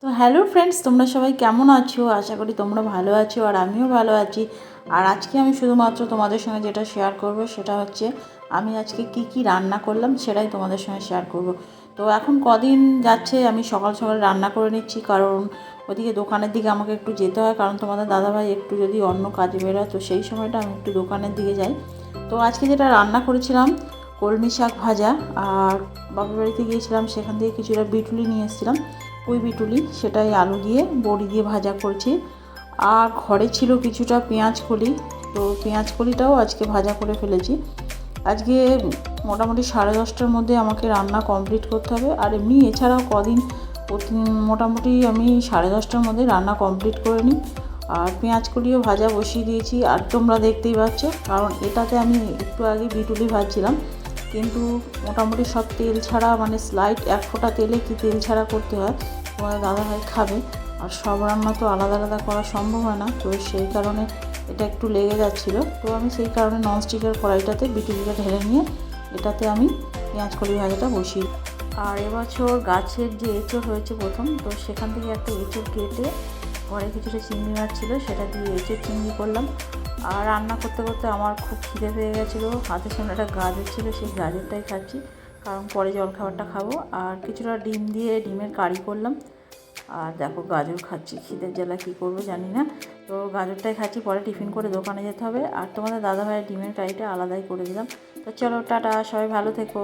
তো hello friends, তোমরা সবাই কেমন আছো? আশা করি তোমরা ভালো আছো আর আমিও ভালো আছি। আর আজকে আমি শুধুমাত্র তোমাদের সঙ্গে যেটা শেয়ার করব সেটা হচ্ছে আমি আজকে কি রান্না করলাম সেটাই তোমাদের সঙ্গে শেয়ার করব। তো এখন কদিন যাচ্ছে আমি সকাল সকাল রান্না করে নিচ্ছি, কারণ ওদিকে দোকানের দিকে আমাকে একটু যেতে হয়, কারণ তোমাদের দাদাভাই একটু যদি অন্য কাজে বেরোয় তো সেই সময়টা আমি একটু দোকানের দিকে যাই। তো আজকে যেটা রান্না করেছিলাম কলমি শাক ভাজা, আর বাপের বাড়িতে গিয়েছিলাম সেখান থেকে কিছুটা বিটুলি নিয়ে এসেছিলাম, পুঁই বিটুলি, সেটাই আলু দিয়ে বড়ি দিয়ে ভাজা করছি। আর ঘরে ছিল কিছুটা পেঁয়াজ কলি, তো পেঁয়াজ কলিটাও আজকে ভাজা করে ফেলেছি। আজকে মোটামুটি 10:30টার মধ্যে আমাকে রান্না কমপ্লিট করতে হবে, আর এমনি এছাড়াও কদিন মোটামুটি আমি 10:30টার মধ্যে রান্না কমপ্লিট করে নিই। আর পেঁয়াজ কলিও ভাজা বসিয়ে দিয়েছি, আর তোমরা দেখতেই পাচ্ছ, কারণ এটাতে আমি একটু আগে বিটুলি ভাজছিলাম, কিন্তু মোটামুটি সব তেল ছাড়া, মানে স্লাইড এক ফোঁটা তেলে কি তেল ছাড়া করতে হয়, তোমাদের দাদাভাই খাবে, আর সব রান্না তো আলাদা আলাদা করা সম্ভব হয় না, তো সেই কারণে এটা একটু লেগে যাচ্ছিলো। তো আমি সেই কারণে ননস্টিকের কড়াইটাতে বিটুলিটা ঢেলে নিয়ে এটাতে আমি পেঁয়াজ কলি ভাজাটা বসিয়ে। আর এবছর গাছের যে এঁচড় হয়েছে প্রথম, তো সেখান থেকে একটা এঁচড় কেটে ঘরে কিছুটা চিংড়ি মাছ ছিল সেটা দিয়ে এঁচড় চিংড়ি করলাম। আর রান্না করতে করতে আমার খুব খিদে পেয়ে গেছিলো, হাতের সামনে একটা গাজর ছিল, সেই গাজরটাই খাচ্ছি, কারণ পরে জলখাবারটা খাবো। আর কিছুটা ডিম দিয়ে ডিমের কারি করলাম, আর দেখো গাজর খাচ্ছি, খিদের জ্বালা কী করবো জানি না, তো গাজরটাই খাচ্ছি, পরে টিফিন করে দোকানে যেতে হবে। আর তোমাদের দাদাভাইয়ের ডিমের কারিটা আলাদাই করে দিলাম। তো চলো টাটা, সবাই ভালো থেকো।